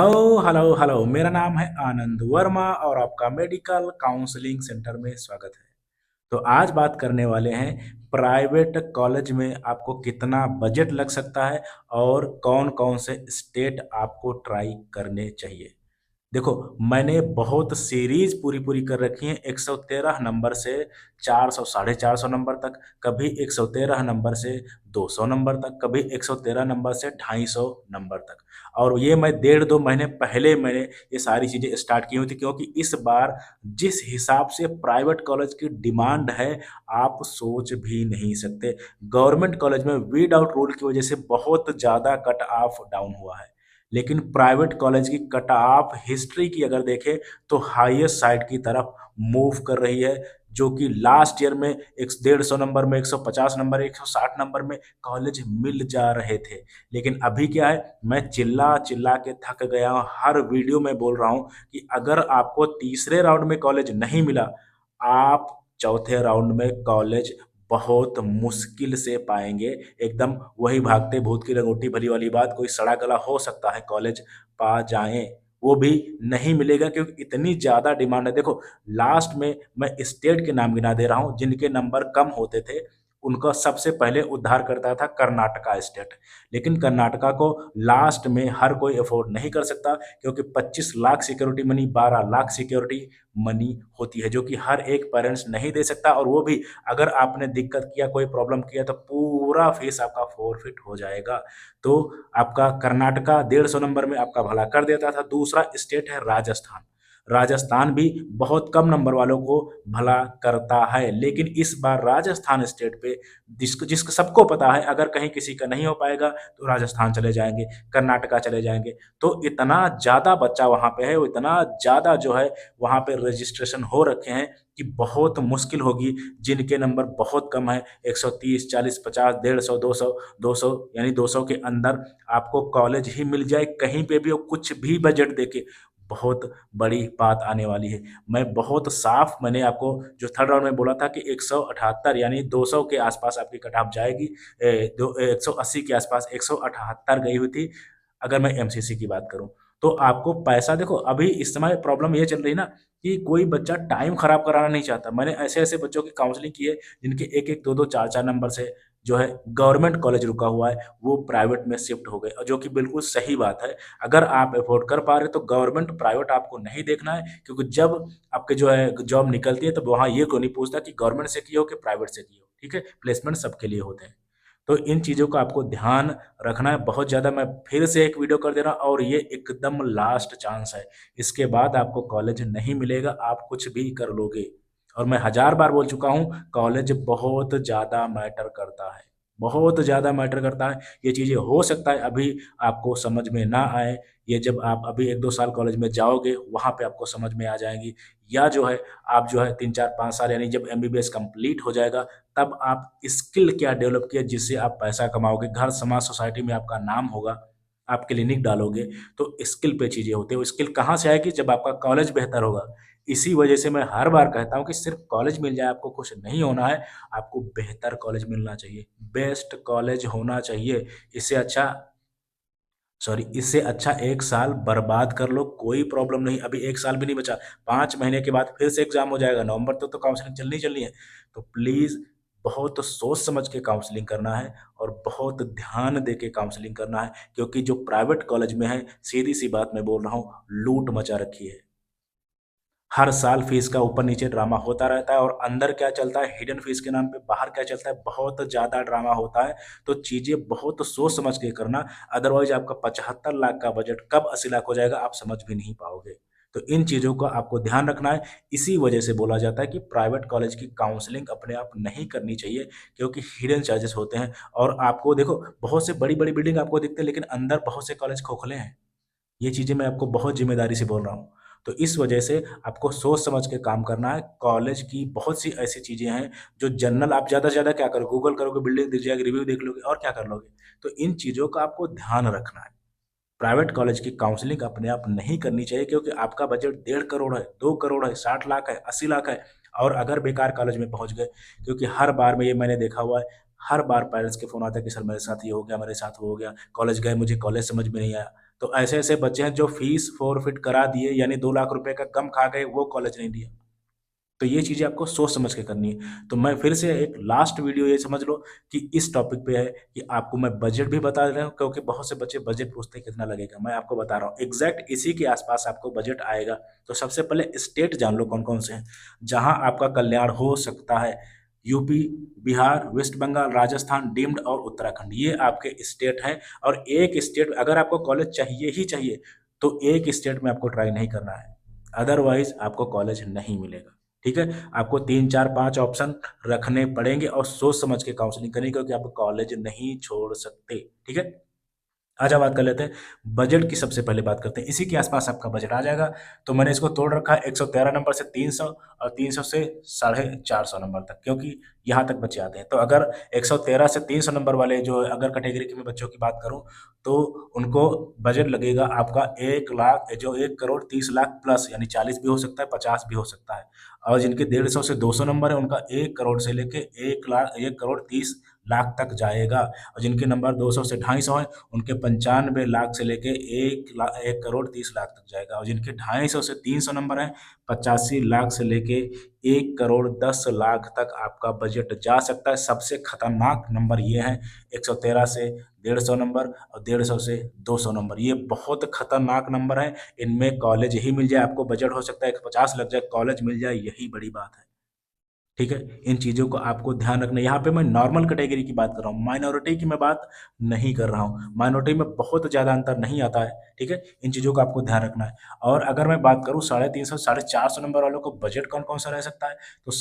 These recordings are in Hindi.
हेलो हेलो हेलो, मेरा नाम है आनंद वर्मा और आपका मेडिकल काउंसलिंग सेंटर में स्वागत है। तो आज बात करने वाले हैं प्राइवेट कॉलेज में आपको कितना बजट लग सकता है और कौन-कौन से स्टेट आपको ट्राई करने चाहिए। देखो, मैंने बहुत सीरीज़ पूरी-पूरी कर रखी है 113 नंबर से 400 साढ़े 400 नंबर तक, कभी 113 नंबर से 200 नंबर तक, कभी 113 नंबर से 250 नंबर तक। और ये मैं डेढ़ 2 महीने पहले मैंने ये सारी चीज़ें स्टार्ट की हुई थी, क्योंकि इस बार जिस हिसाब से प्राइवेट कॉलेज की डिमांड है, आप सोच भी नहीं सकते। गवर्नमेंट कॉलेज में वीड आउट रूल की वजह से बहुत ज़्यादा कट ऑफ डाउन हुआ है। लेकिन प्राइवेट कॉलेज की कट ऑफ हिस्ट्री की अगर देखें तो हाईएस्ट साइड की तरफ मूव कर रही है, जो कि लास्ट ईयर में एक 150 नंबर में, 150 नंबर, 160 नंबर में कॉलेज मिल जा रहे थे। लेकिन अभी क्या है, मैं चिल्ला चिल्ला के थक गया हूँ, हर वीडियो में बोल रहा हूँ कि अगर आपको तीसरे राउंड में कॉलेज नहीं मिला, आप चौथे राउंड में कॉलेज बहुत मुश्किल से पाएंगे। एकदम वही भागते भूत की लंगोटी भली वाली बात, कोई सड़ा गला हो सकता है कॉलेज पा जाएं, वो भी नहीं मिलेगा, क्योंकि इतनी ज़्यादा डिमांड है। देखो, लास्ट में मैं स्टेट के नाम गिना दे रहा हूँ जिनके नंबर कम होते थे, उनका सबसे पहले उद्धार करता था कर्नाटका स्टेट। लेकिन कर्नाटका को लास्ट में हर कोई अफोर्ड नहीं कर सकता, क्योंकि 25 lakh security money, 12 lakh security money होती है, जो कि हर एक पेरेंट्स नहीं दे सकता। और वो भी अगर आपने दिक्कत किया, कोई प्रॉब्लम किया, तो पूरा फीस आपका फोरफिट हो जाएगा। तो आपका कर्नाटका 150 नंबर में आपका भला कर देता था। दूसरा स्टेट है राजस्थान। राजस्थान भी बहुत कम नंबर वालों को भला करता है, लेकिन इस बार राजस्थान स्टेट पे जिसको जिसको सबको पता है, अगर कहीं किसी का नहीं हो पाएगा तो राजस्थान चले जाएंगे, कर्नाटका चले जाएंगे। तो इतना ज़्यादा बच्चा वहाँ पे है, वो इतना ज़्यादा जो है वहाँ पे रजिस्ट्रेशन हो रखे हैं कि बहुत मुश्किल होगी। जिनके नंबर बहुत कम है, 130, 40, 50, 150, 200, 200 यानी 200 के अंदर आपको कॉलेज ही मिल जाए कहीं पे भी, और कुछ भी बजट देके, बहुत बड़ी बात आने वाली है। मैं बहुत साफ, मैंने आपको जो थर्ड राउंड में बोला था कि 178 यानी 200 के आसपास आपकी कट ऑफ जाएगी। 180 के आसपास 178 गई हुई थी, अगर मैं एमसीसी की बात करूं। तो आपको पैसा, देखो अभी इस समय प्रॉब्लम ये चल रही ना कि कोई बच्चा टाइम खराब कराना नहीं चाहता। मैंने ऐसे ऐसे बच्चों की काउंसलिंग की है जिनके एक एक दो दो चार चार नंबर से जो है गवर्नमेंट कॉलेज रुका हुआ है, वो प्राइवेट में शिफ्ट हो गए, और जो कि बिल्कुल सही बात है। अगर आप अफोर्ड कर पा रहे तो गवर्नमेंट प्राइवेट आपको नहीं देखना है, क्योंकि जब आपके जो है जॉब निकलती है, तब वहाँ ये कोई नहीं पूछता कि गवर्नमेंट से की हो कि प्राइवेट से की हो। ठीक है, प्लेसमेंट सबके लिए होते हैं। तो इन चीज़ों का आपको ध्यान रखना है बहुत ज़्यादा। मैं फिर से एक वीडियो कर दे रहा हूँ, और ये एकदम लास्ट चांस है। इसके बाद आपको कॉलेज नहीं मिलेगा, आप कुछ भी कर लोगे। और मैं हज़ार बार बोल चुका हूँ, कॉलेज बहुत ज़्यादा मैटर करता है, बहुत ज़्यादा मैटर करता है। ये चीज़ें हो सकता है अभी आपको समझ में ना आए, ये जब आप अभी 1-2 साल कॉलेज में जाओगे, वहाँ पे आपको समझ में आ जाएँगी। या जो है आप जो है 3-4-5 साल, यानी जब एमबीबीएस कंप्लीट हो जाएगा, तब आप स्किल क्या डेवलप किया जिससे आप पैसा कमाओगे, घर समाज सोसाइटी में आपका नाम होगा, आप क्लिनिक डालोगे, तो स्किल पे चीज़ें होती हैं। वो स्किल कहाँ से आएगी? जब आपका कॉलेज बेहतर होगा। इसी वजह से मैं हर बार कहता हूँ कि सिर्फ कॉलेज मिल जाए आपको खुश नहीं होना है, आपको बेहतर कॉलेज मिलना चाहिए, बेस्ट कॉलेज होना चाहिए। इससे अच्छा इससे अच्छा 1 साल बर्बाद कर लो, कोई प्रॉब्लम नहीं। अभी 1 साल भी नहीं बचा, 5 महीने के बाद फिर से एग्ज़ाम हो जाएगा, नवंबर तक तो काउंसलिंग चलनी ही चलनी है। तो प्लीज़ बहुत सोच समझ के काउंसलिंग करना है, और बहुत ध्यान दे के काउंसलिंग करना है, क्योंकि जो प्राइवेट कॉलेज में है, सीधी-सी बात मैं बोल रहा हूँ, लूट मचा रखी है। हर साल फीस का ऊपर-नीचे ड्रामा होता रहता है, और अंदर क्या चलता है हिडन फीस के नाम पे, बाहर क्या चलता है, बहुत ज़्यादा ड्रामा होता है। तो चीज़ें बहुत सोच समझ के करना, अदरवाइज़ आपका 75 लाख का बजट कब 80 लाख हो जाएगा, आप समझ भी नहीं पाओगे। तो इन चीज़ों का आपको ध्यान रखना है। इसी वजह से बोला जाता है कि प्राइवेट कॉलेज की काउंसलिंग अपने आप नहीं करनी चाहिए, क्योंकि हिडन चार्जेस होते हैं। और आपको देखो, बहुत से बड़ी-बड़ी बिल्डिंग आपको दिखते हैं, लेकिन अंदर बहुत से कॉलेज खोखले हैं। ये चीज़ें मैं आपको बहुत ज़िम्मेदारी से बोल रहा हूँ। तो इस वजह से आपको सोच समझ के काम करना है। कॉलेज की बहुत सी ऐसी चीज़ें हैं जो जनरल, आप ज़्यादा से ज़्यादा क्या करोगे, गूगल करोगे, बिल्डिंग दिख जाएगी, रिव्यू देख लोगे, और क्या कर लोगे? तो इन चीज़ों का आपको ध्यान रखना है। प्राइवेट कॉलेज की काउंसलिंग अपने आप नहीं करनी चाहिए, क्योंकि आपका बजट 1.5 करोड़ है, 2 करोड़ है, 60 लाख है, 80 लाख है, और अगर बेकार कॉलेज में पहुँच गए, क्योंकि हर बार में ये मैंने देखा हुआ है, हर बार पेरेंट्स के फ़ोन आते हैं कि सर मेरे साथ ये हो गया, मेरे साथ वो हो गया, कॉलेज गए, मुझे कॉलेज समझ में नहीं आया। तो ऐसे ऐसे बच्चे हैं जो फीस फॉरफिट करा दिए, यानी 2 लाख रुपए का गम खा गए, वो कॉलेज नहीं दिया। तो ये चीज़ें आपको सोच समझ के करनी है। तो मैं फिर से एक लास्ट वीडियो ये समझ लो कि इस टॉपिक पे है कि आपको मैं बजट भी बता रहा हूँ, क्योंकि बहुत से बच्चे बजट पूछते हैं कितना लगेगा। मैं आपको बता रहा हूँ एग्जैक्ट इसी के आसपास आपको बजट आएगा। तो सबसे पहले स्टेट जान लो कौन कौन से हैं जहां आपका कल्याण हो सकता है। यूपी, बिहार, वेस्ट बंगाल, राजस्थान, डीम्ड और उत्तराखंड, ये आपके स्टेट हैं। और एक स्टेट अगर आपको कॉलेज चाहिए ही चाहिए तो एक स्टेट में आपको ट्राई नहीं करना है, अदरवाइज आपको कॉलेज नहीं मिलेगा। ठीक है, आपको 3 4 5 ऑप्शन रखने पड़ेंगे और सोच समझ के काउंसलिंग करें, क्योंकि आप कॉलेज नहीं छोड़ सकते। ठीक है, आजा बात कर लेते हैं बजट की। सबसे पहले बात करते हैं, इसी के आसपास आपका बजट आ जाएगा। तो मैंने इसको तोड़ रखा है 113 नंबर से 300 और 300 से 450 नंबर तक, क्योंकि यहाँ तक बच्चे आते हैं। तो अगर 113 से 300 नंबर वाले जो अगर कैटेगरी के मैं बच्चों की बात करूँ तो उनको बजट लगेगा आपका 1 लाख, जो 1 करोड़ 30 लाख प्लस, यानी 40 भी हो सकता है 50 भी हो सकता है। और जिनके 150 से 200 नंबर है उनका 1 करोड़ से लेके 1 लाख 1 करोड़ 30 लाख तक जाएगा। और जिनके नंबर 200 से 250 है उनके 95 लाख से लेके 1 करोड़ 30 लाख तक जाएगा। और जिनके 250 से 300 नंबर है 85 लाख से लेके 1 करोड़ 10 लाख तक आपका बजट जा सकता है। सबसे खतरनाक नंबर ये है 113 से 150 नंबर और 150 से 200 नंबर, ये बहुत खतरनाक नंबर है। इनमें कॉलेज ही मिल जाए आपको, बजट हो सकता है 150 लग जाए, कॉलेज मिल जाए, यही बड़ी बात है। ठीक है, इन चीज़ों को आपको ध्यान रखना है। यहाँ पे मैं नॉर्मल कैटेगरी की बात कर रहा हूँ, माइनॉरिटी की मैं बात नहीं कर रहा हूँ। माइनॉरिटी में बहुत ज़्यादा अंतर नहीं आता है। ठीक है, इन चीज़ों का आपको ध्यान रखना है। और अगर मैं बात करूँ 350 450 नंबर वालों को बजट कौन कौन सा रह सकता है, तो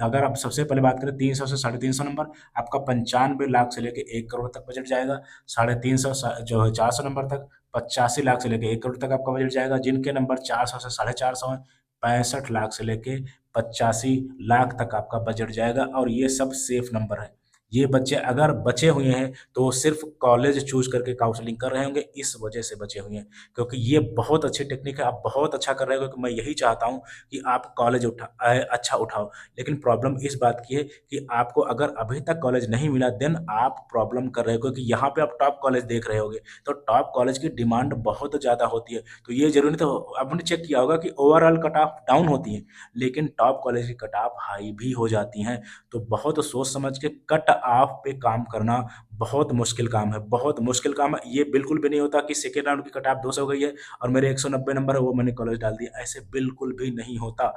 अगर आप सबसे पहले बात करें 300 से 350 नंबर, आपका 95 लाख से लेके 1 करोड़ तक बजट जाएगा। 350 जो है 400 नंबर तक 85 लाख से लेके 1 करोड़ तक आपका बजट जाएगा। जिनके नंबर 400 से 450 है 65 लाख से लेके 85 लाख तक आपका बजट जाएगा। और ये सब सेफ नंबर है। ये बच्चे अगर बचे हुए हैं तो वो सिर्फ कॉलेज चूज करके काउंसलिंग कर रहे होंगे, इस वजह से बचे हुए हैं। क्योंकि ये बहुत अच्छी टेक्निक है, आप बहुत अच्छा कर रहे हो, क्योंकि मैं यही चाहता हूँ कि आप कॉलेज अच्छा उठाओ। लेकिन प्रॉब्लम इस बात की है कि आपको अगर अभी तक कॉलेज नहीं मिला देन आप प्रॉब्लम कर रहे हो, क्योंकि यहाँ पे आप टॉप कॉलेज देख रहे होगे। तो टॉप कॉलेज की डिमांड बहुत ज़्यादा होती है। तो ये जरूरी, तो आपने चेक किया होगा कि ओवरऑल कट ऑफ डाउन होती है, लेकिन टॉप कॉलेज की कट ऑफ हाई भी हो जाती हैं। तो बहुत सोच समझ के कट ऑफ पे काम करना बहुत मुश्किल काम है, बहुत मुश्किल काम है। ये बिल्कुल भी नहीं होता कि सेकेंड राउंड की कट ऑफ 200 हो गई है और मेरे 190 नंबर है वो मैंने कॉलेज डाल दिया, ऐसे बिल्कुल भी नहीं होता।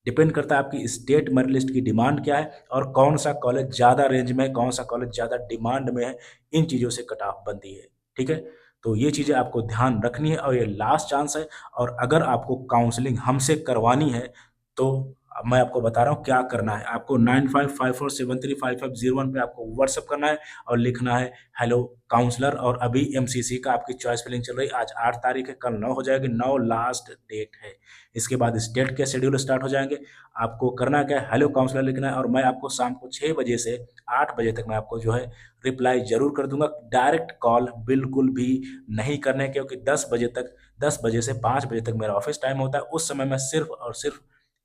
डिपेंड करता है आपकी स्टेट मेरिट लिस्ट की डिमांड क्या है और कौन सा कॉलेज ज़्यादा रेंज में है, कौन सा कॉलेज ज़्यादा डिमांड में है, इन चीज़ों से कट ऑफ बनती है। ठीक है, तो ये चीज़ें आपको ध्यान रखनी है और ये लास्ट चांस है। और अगर आपको काउंसलिंग हमसे करवानी है तो मैं आपको बता रहा हूँ क्या करना है। आपको 9554735501 पे आपको व्हाट्सअप करना है और लिखना है हेलो काउंसलर। और अभी एमसीसी का आपकी चॉइस फिलिंग चल रही है, आज 8 तारीख है, कल 9 हो जाएगी, 9 लास्ट डेट है। इसके बाद स्टेट के शेड्यूल स्टार्ट हो जाएंगे। आपको करना क्या है, हेलो काउंसलर लिखना है और मैं आपको शाम को 6 बजे से 8 बजे तक मैं आपको जो है रिप्लाई जरूर कर दूंगा। डायरेक्ट कॉल बिल्कुल भी नहीं करने, क्योंकि 10 बजे से 5 बजे तक मेरा ऑफिस टाइम होता है। उस समय मैं सिर्फ और सिर्फ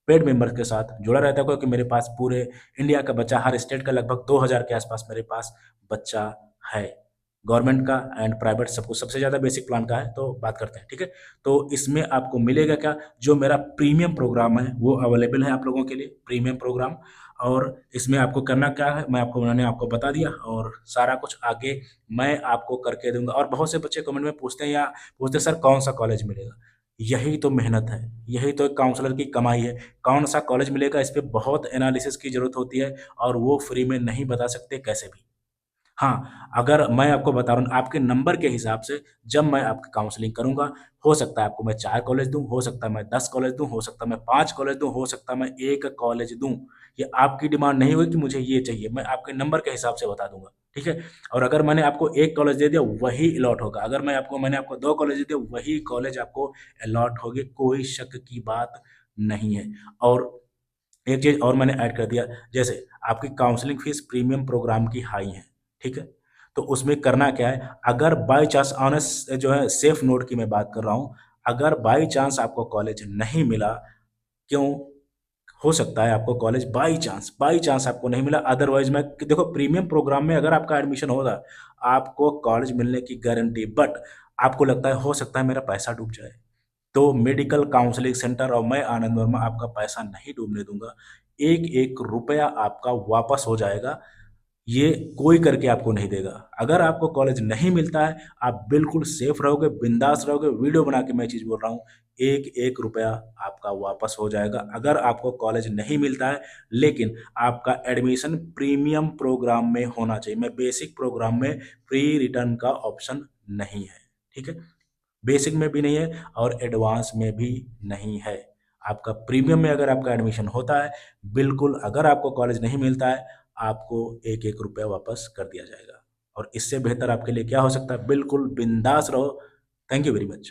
पेड मेंबर के साथ जुड़ा रहता है, क्योंकि मेरे पास पूरे इंडिया का बच्चा, हर स्टेट का लगभग 2000 के आसपास मेरे पास बच्चा है। गवर्नमेंट का एंड प्राइवेट सबको, सबसे ज़्यादा बेसिक प्लान का है। तो बात करते हैं, ठीक है। तो इसमें आपको मिलेगा क्या, जो मेरा प्रीमियम प्रोग्राम है वो अवेलेबल है आप लोगों के लिए, प्रीमियम प्रोग्राम। और इसमें आपको करना क्या है, मैंने आपको बता दिया और सारा कुछ आगे मैं आपको करके दूंगा। और बहुत से बच्चे कमेंट में पूछते हैं या पूछते हैं, सर कौन सा कॉलेज मिलेगा। यही तो मेहनत है, यही तो एक काउंसलर की कमाई है। कौन सा कॉलेज मिलेगा इस पे बहुत एनालिसिस की जरूरत होती है और वो फ्री में नहीं बता सकते कैसे भी। हाँ, अगर मैं आपको बता रहा हूँ आपके नंबर के हिसाब से जब मैं आपकी काउंसलिंग करूँगा, हो सकता है आपको मैं 4 कॉलेज दूँ, हो सकता है मैं 10 कॉलेज दूँ, हो सकता है मैं 5 कॉलेज दूँ, हो सकता है मैं 1 कॉलेज दूँ। ये आपकी डिमांड नहीं होगी कि मुझे ये चाहिए, मैं आपके नंबर के हिसाब से बता दूँगा, ठीक है? और अगर मैंने आपको 1 कॉलेज दे दिया वही अलॉट होगा, अगर मैंने आपको 2 कॉलेज दे दिया वही कॉलेज आपको अलॉट होगी, कोई शक की बात नहीं है। और एक चीज़ और मैंने ऐड कर दिया, जैसे आपकी काउंसलिंग फीस प्रीमियम प्रोग्राम की हाई है, ठीक है? तो उसमें करना क्या है, अगर बाय चांस ऑनेस्ट जो है सेफ नोट की मैं बात कर रहा हूँ, अगर बाय चांस आपको कॉलेज नहीं मिला, क्यों? हो सकता है आपको कॉलेज बाई चांस आपको नहीं मिला, अदरवाइज मैं देखो प्रीमियम प्रोग्राम में अगर आपका एडमिशन होगा आपको कॉलेज मिलने की गारंटी। बट आपको लगता है हो सकता है मेरा पैसा डूब जाए, तो मेडिकल काउंसलिंग सेंटर और मैं आनंद वर्मा आपका पैसा नहीं डूबने दूंगा। एक एक रुपया आपका वापस हो जाएगा, ये कोई करके आपको नहीं देगा। अगर आपको कॉलेज नहीं मिलता है, आप बिल्कुल सेफ रहोगे, बिंदास रहोगे। वीडियो बना के मैं चीज बोल रहा हूँ, एक एक रुपया आपका वापस हो जाएगा अगर आपको कॉलेज नहीं मिलता है। लेकिन आपका एडमिशन प्रीमियम प्रोग्राम में होना चाहिए। मैं बेसिक प्रोग्राम में फ्री रिटर्न का ऑप्शन नहीं है, ठीक है। बेसिक में भी नहीं है और एडवांस में भी नहीं है। आपका प्रीमियम में अगर आपका एडमिशन होता है, बिल्कुल अगर आपको कॉलेज नहीं मिलता है, आपको एक एक रुपया वापस कर दिया जाएगा। और इससे बेहतर आपके लिए क्या हो सकता है? बिल्कुल बिंदास रहो। Thank you very much.